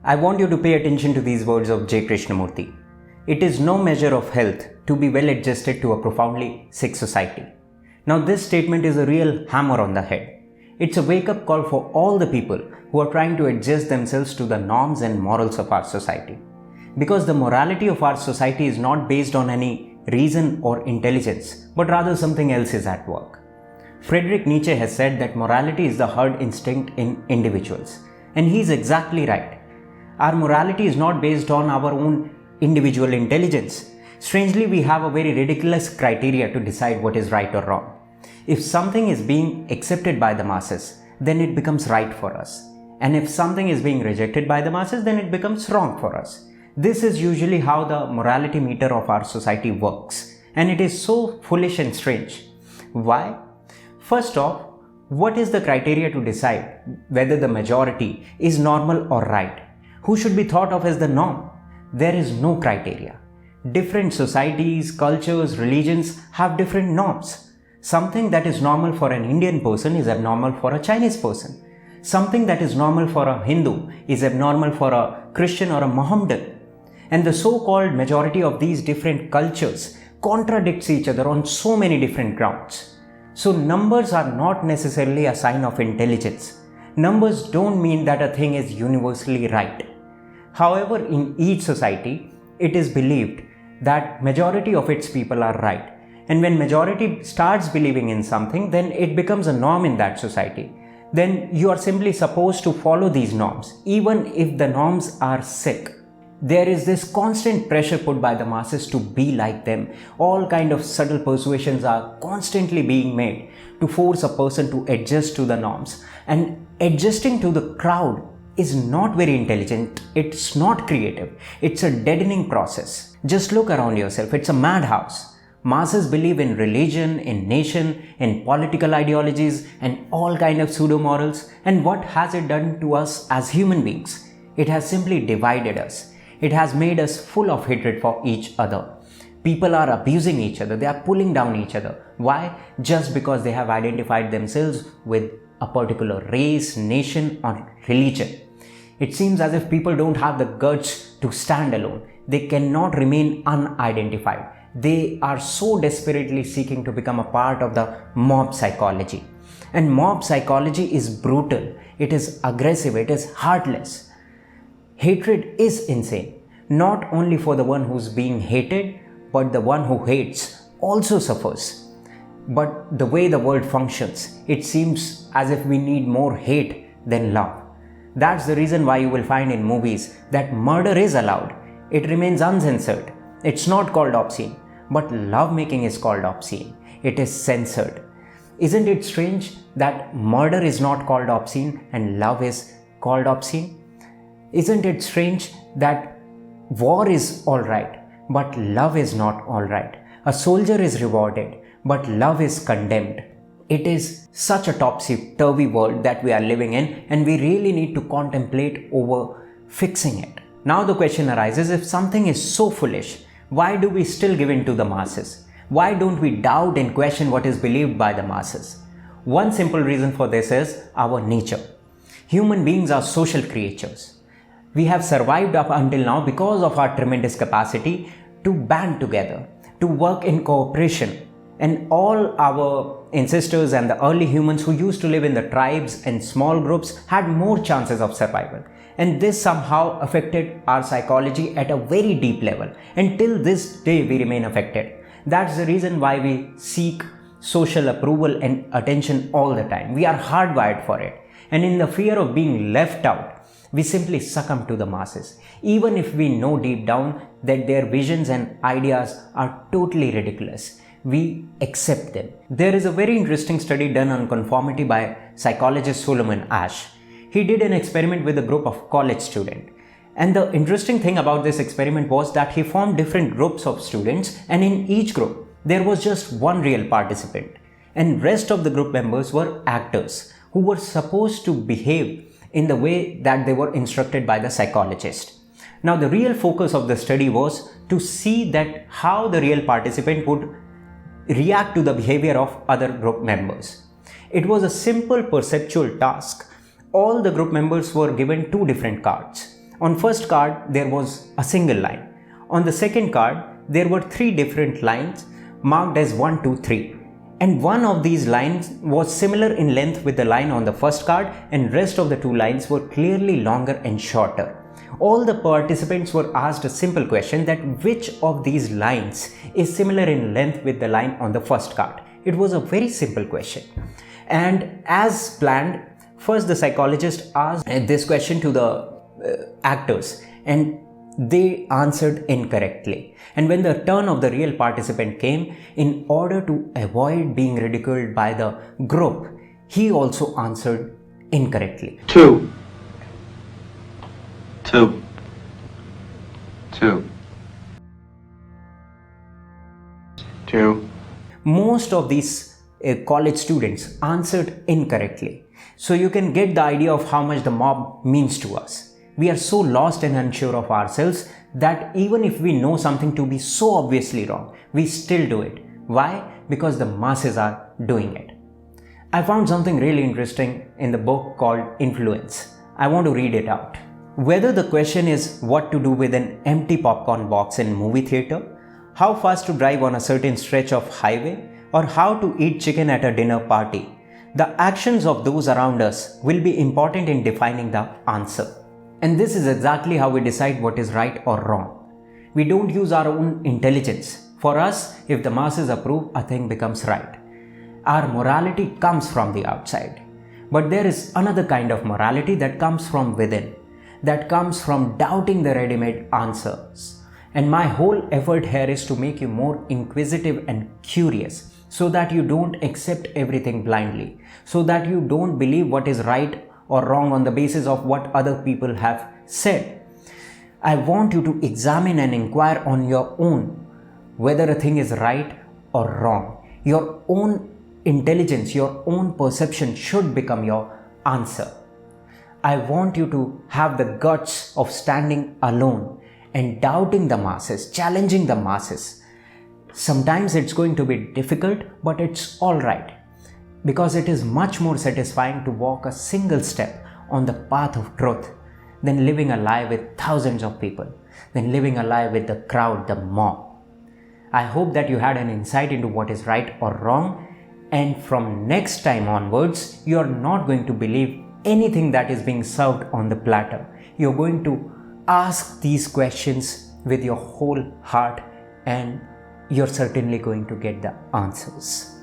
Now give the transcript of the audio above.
I want you to pay attention to these words of J. Krishnamurti. It is no measure of health to be well adjusted to a profoundly sick society. Now, this statement is a real hammer on the head. It's a wake-up call for all the people who are trying to adjust themselves to the norms and morals of our society. Because the morality of our society is not based on any reason or intelligence, but rather something else is at work. Friedrich Nietzsche has said that morality is the herd instinct in individuals. And he's exactly right. Our morality is not based on our own individual intelligence. Strangely, we have a very ridiculous criteria to decide what is right or wrong. If something is being accepted by the masses, then it becomes right for us. And if something is being rejected by the masses, then it becomes wrong for us. This is usually how the morality meter of our society works. And it is so foolish and strange. Why? First off, what is the criteria to decide whether the majority is normal or right? Who should be thought of as the norm? There is no criteria. Different societies, cultures, religions have different norms. Something that is normal for an Indian person is abnormal for a Chinese person. Something that is normal for a Hindu is abnormal for a Christian or a Mohammedan. And the so-called majority of these different cultures contradicts each other on so many different grounds. So numbers are not necessarily a sign of intelligence. Numbers don't mean that a thing is universally right. However, in each society, it is believed that majority of its people are right. And when majority starts believing in something, then it becomes a norm in that society. Then you are simply supposed to follow these norms, even if the norms are sick. There is this constant pressure put by the masses to be like them. All kind of subtle persuasions are constantly being made to force a person to adjust to the norms. And adjusting to the crowd is not very intelligent. It's not creative. It's a deadening process. Just look around yourself. It's a madhouse. Masses believe in religion, in nation, in political ideologies, and all kind of pseudo-morals. And what has it done to us as human beings? It has simply divided us. It has made us full of hatred for each other. People are abusing each other. They are pulling down each other. Why? Just because they have identified themselves with a particular race, nation, or religion. It seems as if people don't have the guts to stand alone. They cannot remain unidentified. They are so desperately seeking to become a part of the mob psychology. And mob psychology is brutal. It is aggressive. It is heartless. Hatred is insane. Not only for the one who's being hated, but the one who hates also suffers. But the way the world functions, it seems as if we need more hate than love. That's the reason why you will find in movies that murder is allowed. It remains uncensored. It's not called obscene, but lovemaking is called obscene. It is censored. Isn't it strange that murder is not called obscene and love is called obscene? Isn't it strange that war is alright, but love is not alright? A soldier is rewarded, but love is condemned. It is such a topsy-turvy world that we are living in, and we really need to contemplate over fixing it. Now the question arises, if something is so foolish, why do we still give in to the masses? Why don't we doubt and question what is believed by the masses? One simple reason for this is our nature. Human beings are social creatures. We have survived up until now because of our tremendous capacity to band together, to work in cooperation. And all our ancestors and the early humans who used to live in the tribes and small groups had more chances of survival. And this somehow affected our psychology at a very deep level. And till this day we remain affected. That's the reason why we seek social approval and attention all the time. We are hardwired for it. And in the fear of being left out, we simply succumb to the masses, even if we know deep down that their visions and ideas are totally ridiculous. We accept them. There is a very interesting study done on conformity by psychologist Solomon Asch. He did an experiment with a group of college students. And the interesting thing about this experiment was that he formed different groups of students, and in each group there was just one real participant. And rest of the group members were actors who were supposed to behave in the way that they were instructed by the psychologist. Now the real focus of the study was to see that how the real participant would react to the behavior of other group members. It was a simple perceptual task. All the group members were given two different cards. On first card, there was a single line. On the second card, there were 3 different lines marked as 1, 2, 3. And one of these lines was similar in length with the line on the first card, and rest of the 2 lines were clearly longer and shorter. All the participants were asked a simple question that which of these lines is similar in length with the line on the first card. It was a very simple question. And as planned, first the psychologist asked this question to the actors, and they answered incorrectly. And when the turn of the real participant came, in order to avoid being ridiculed by the group, he also answered incorrectly. Two. Most of these college students answered incorrectly. So you can get the idea of how much the mob means to us. We are so lost and unsure of ourselves that even if we know something to be so obviously wrong, we still do it. Why? Because the masses are doing it. I found something really interesting in the book called Influence. I want to read it out. Whether the question is what to do with an empty popcorn box in movie theater, how fast to drive on a certain stretch of highway, or how to eat chicken at a dinner party, the actions of those around us will be important in defining the answer. And this is exactly how we decide what is right or wrong. We don't use our own intelligence. For us, if the masses approve, a thing becomes right. Our morality comes from the outside. But there is another kind of morality that comes from within, that comes from doubting the ready-made answers. And my whole effort here is to make you more inquisitive and curious, so that you don't accept everything blindly, so that you don't believe what is right or wrong on the basis of what other people have said. I want you to examine and inquire on your own whether a thing is right or wrong. Your own intelligence, your own perception should become your answer. I want you to have the guts of standing alone and doubting the masses, challenging the masses. Sometimes it's going to be difficult, but it's all right, because it is much more satisfying to walk a single step on the path of truth than living a lie with thousands of people, than living a lie with the crowd, the mob. I hope that you had an insight into what is right or wrong, and from next time onwards, you are not going to believe anything that is being served on the platter. You're going to ask these questions with your whole heart, and you're certainly going to get the answers.